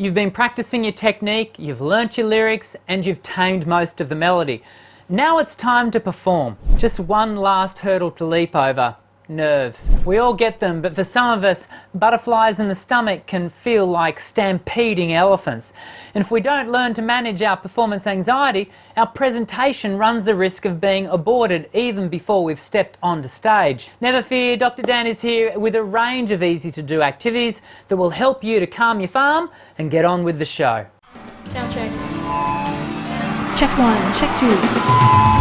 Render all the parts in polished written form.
You've been practicing your technique, you've learnt your lyrics, and you've tamed most of the melody. Now it's time to perform. Just one last hurdle to leap over. Nerves. We all get them, but for some of us, butterflies in the stomach can feel like stampeding elephants. And if we don't learn to manage our performance anxiety, our presentation runs the risk of being aborted even before we've stepped onto stage. Never fear, Dr. Dan is here with a range of easy-to-do activities that will help you to calm your farm and get on with the show. Sound check. Check 1, check 2.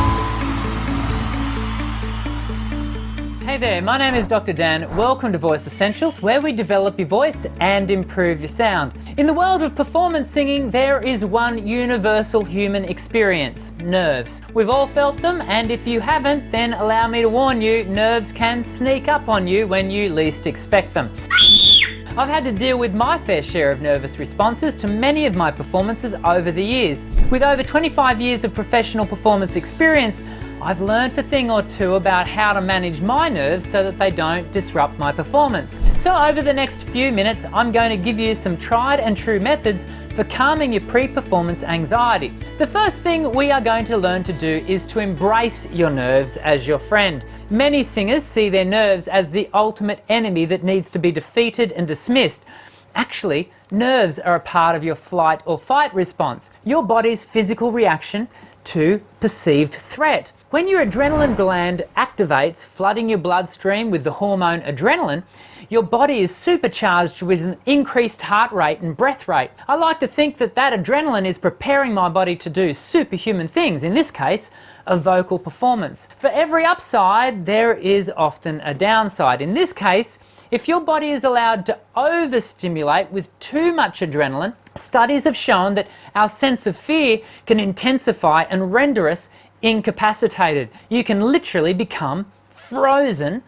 Hey there, my name is Dr. Dan. Welcome to Voice Essentials, where we develop your voice and improve your sound. In the world of performance singing, there is one universal human experience: nerves. We've all felt them, and if you haven't, then allow me to warn you, nerves can sneak up on you when you least expect them. I've had to deal with my fair share of nervous responses to many of my performances over the years. With over 25 years of professional performance experience, I've learnt a thing or two about how to manage my nerves so that they don't disrupt my performance. So over the next few minutes, I'm going to give you some tried and true methods for calming your pre-performance anxiety. The first thing we are going to learn to do is to embrace your nerves as your friend. Many singers see their nerves as the ultimate enemy that needs to be defeated and dismissed. Actually, nerves are a part of your flight or fight response, your body's physical reaction to perceived threat. When your adrenaline gland activates, flooding your bloodstream with the hormone adrenaline, your body is supercharged with an increased heart rate and breath rate. I like to think that adrenaline is preparing my body to do superhuman things, in this case, a vocal performance. For every upside, there is often a downside. In this case, if your body is allowed to overstimulate with too much adrenaline, studies have shown that our sense of fear can intensify and render us incapacitated. You can literally become frozen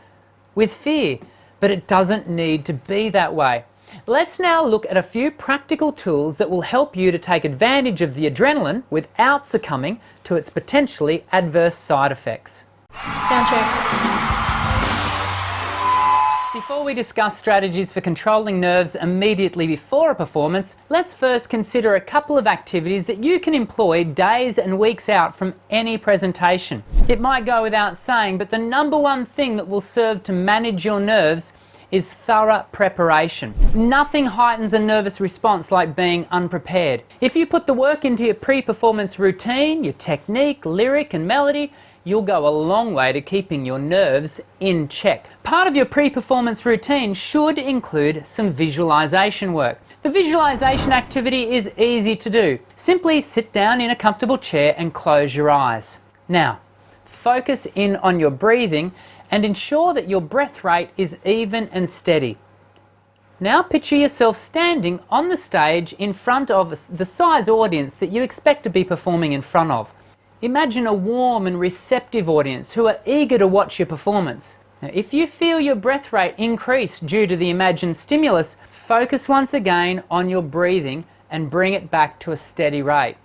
with fear, but it doesn't need to be that way. Let's now look at a few practical tools that will help you to take advantage of the adrenaline without succumbing to its potentially adverse side effects. Sound check. Before we discuss strategies for controlling nerves immediately before a performance, let's first consider a couple of activities that you can employ days and weeks out from any presentation. It might go without saying, but the number one thing that will serve to manage your nerves is thorough preparation. Nothing heightens a nervous response like being unprepared. If you put the work into your pre-performance routine, your technique, lyric and melody, you'll go a long way to keeping your nerves in check. Part of your pre-performance routine should include some visualization work. The visualization activity is easy to do. Simply sit down in a comfortable chair and close your eyes. Now, focus in on your breathing and ensure that your breath rate is even and steady. Now picture yourself standing on the stage in front of the size audience that you expect to be performing in front of. Imagine a warm and receptive audience who are eager to watch your performance. Now, if you feel your breath rate increase due to the imagined stimulus, focus once again on your breathing and bring it back to a steady rate.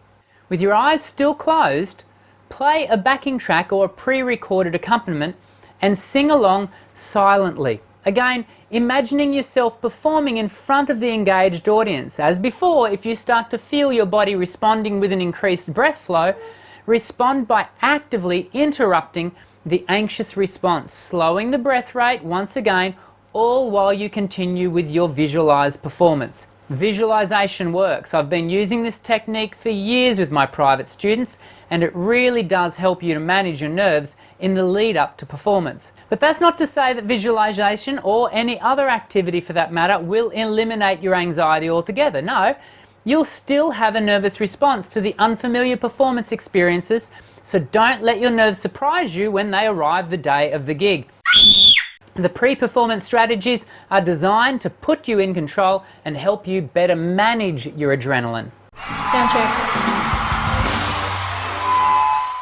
With your eyes still closed, play a backing track or a pre-recorded accompaniment and sing along silently. Again, imagining yourself performing in front of the engaged audience. As before, if you start to feel your body responding with an increased breath flow, respond by actively interrupting the anxious response, slowing the breath rate once again, all while you continue with your visualized performance. Visualization works. I've been using this technique for years with my private students, and it really does help you to manage your nerves in the lead up to performance. But that's not to say that visualization, or any other activity for that matter, will eliminate your anxiety altogether. No. You'll still have a nervous response to the unfamiliar performance experiences, so don't let your nerves surprise you when they arrive the day of the gig. The pre-performance strategies are designed to put you in control and help you better manage your adrenaline. Sound check.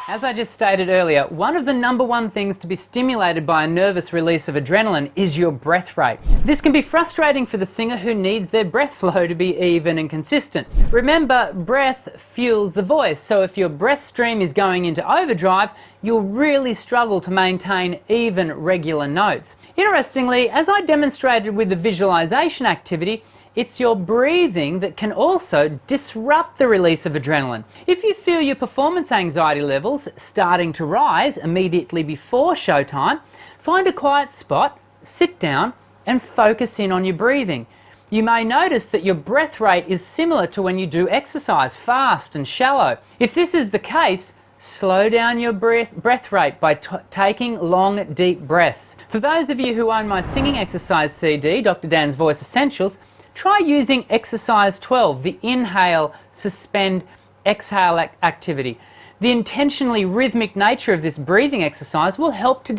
As I just stated earlier, one of the number one things to be stimulated by a nervous release of adrenaline is your breath rate. This can be frustrating for the singer who needs their breath flow to be even and consistent. Remember, breath fuels the voice, so if your breath stream is going into overdrive, you'll really struggle to maintain even regular notes. Interestingly, as I demonstrated with the visualization activity, it's your breathing that can also disrupt the release of adrenaline. If you feel your performance anxiety levels starting to rise immediately before showtime, find a quiet spot, sit down and focus in on your breathing. You may notice that your breath rate is similar to when you do exercise, fast and shallow. If this is the case, slow down your breath rate by taking long, deep breaths. For those of you who own my singing exercise CD, Dr. Dan's Voice Essentials, try using exercise 12, the inhale, suspend, exhale activity. The intentionally rhythmic nature of this breathing exercise will help to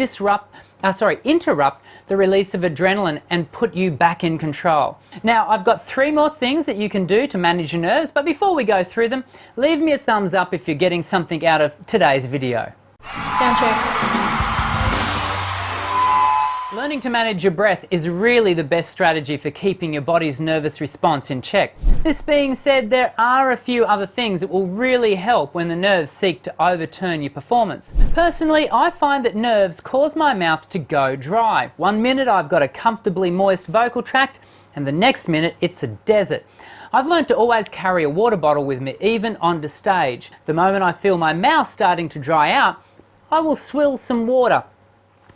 interrupt the release of adrenaline and put you back in control. Now, I've got 3 more things that you can do to manage your nerves, but before we go through them, leave me a thumbs up if you're getting something out of today's video. Sound check. Learning to manage your breath is really the best strategy for keeping your body's nervous response in check. This being said, there are a few other things that will really help when the nerves seek to overturn your performance. Personally, I find that nerves cause my mouth to go dry. One minute I've got a comfortably moist vocal tract, and the next minute it's a desert. I've learned to always carry a water bottle with me, even onto stage. The moment I feel my mouth starting to dry out, I will swill some water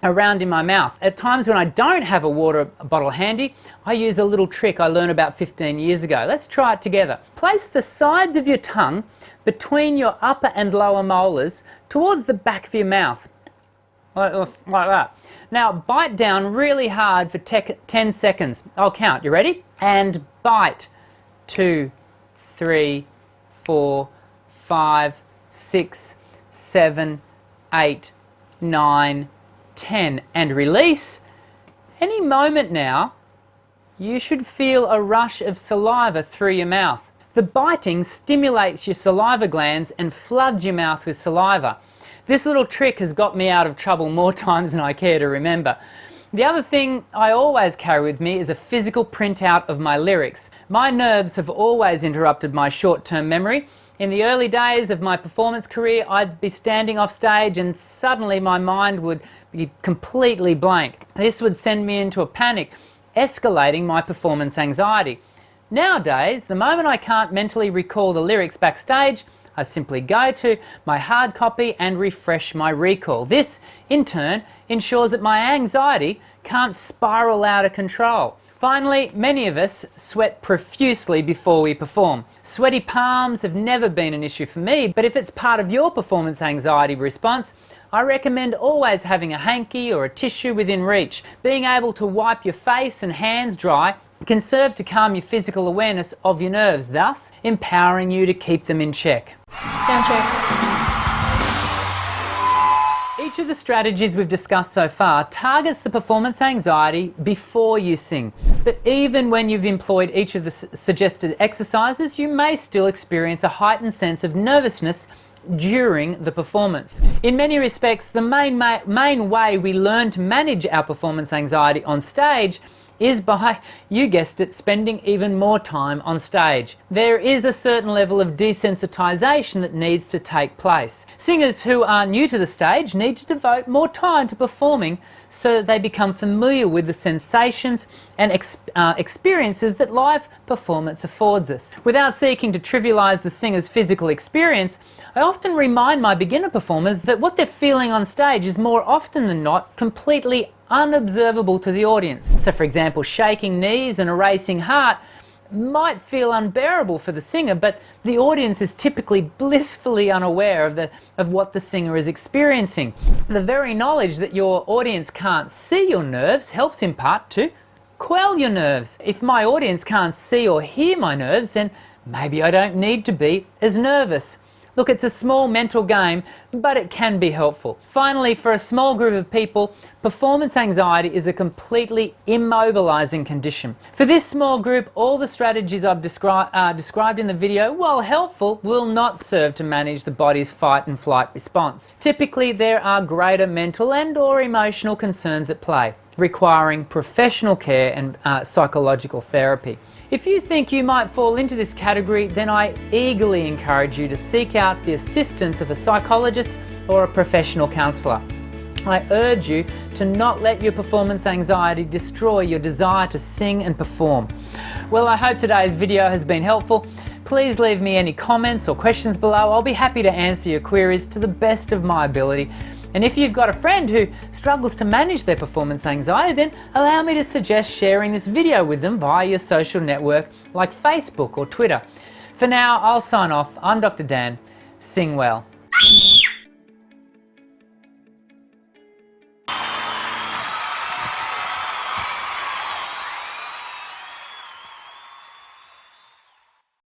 around in my mouth. At times when I don't have a water bottle handy, I use a little trick I learned about 15 years ago. Let's try it together. Place the sides of your tongue between your upper and lower molars towards the back of your mouth, like that. Now bite down really hard for 10 seconds. I'll count. You ready? And bite. 2, 3, 4, 5, 6, 7, 8, 9, 10, and release. Any moment now, you should feel a rush of saliva through your mouth. The biting stimulates your saliva glands and floods your mouth with saliva. This little trick has got me out of trouble more times than I care to remember. The other thing I always carry with me is a physical printout of my lyrics. My nerves have always interrupted my short-term memory. In the early days of my performance career, I'd be standing off stage and suddenly my mind would be completely blank. This would send me into a panic, escalating my performance anxiety. Nowadays, the moment I can't mentally recall the lyrics backstage, I simply go to my hard copy and refresh my recall. This, in turn, ensures that my anxiety can't spiral out of control. Finally, many of us sweat profusely before we perform. Sweaty palms have never been an issue for me, but if it's part of your performance anxiety response, I recommend always having a hanky or a tissue within reach. Being able to wipe your face and hands dry can serve to calm your physical awareness of your nerves, thus empowering you to keep them in check. Sound check. Each of the strategies we've discussed so far targets the performance anxiety before you sing. But even when you've employed each of the suggested exercises, you may still experience a heightened sense of nervousness during the performance. In many respects, the main way we learn to manage our performance anxiety on stage is by, you guessed it, spending even more time on stage. There is a certain level of desensitization that needs to take place. Singers who are new to the stage need to devote more time to performing so that they become familiar with the sensations and experiences that live performance affords us. Without seeking to trivialize the singer's physical experience, I often remind my beginner performers that what they're feeling on stage is more often than not completely unobservable to the audience. So for example, shaking knees and a racing heart might feel unbearable for the singer, but the audience is typically blissfully unaware of what the singer is experiencing. The very knowledge that your audience can't see your nerves helps in part to quell your nerves. If my audience can't see or hear my nerves, then maybe I don't need to be as nervous. Look, it's a small mental game, but it can be helpful. Finally, for a small group of people, performance anxiety is a completely immobilizing condition. For this small group, all the strategies I've described in the video, while helpful, will not serve to manage the body's fight and flight response. Typically, there are greater mental and/or emotional concerns at play, requiring professional care and psychological therapy. If you think you might fall into this category, then I eagerly encourage you to seek out the assistance of a psychologist or a professional counsellor. I urge you to not let your performance anxiety destroy your desire to sing and perform. Well, I hope today's video has been helpful. Please leave me any comments or questions below. I'll be happy to answer your queries to the best of my ability. And if you've got a friend who struggles to manage their performance anxiety, then allow me to suggest sharing this video with them via your social network like Facebook or Twitter. For now, I'll sign off. I'm Dr. Dan. Sing well.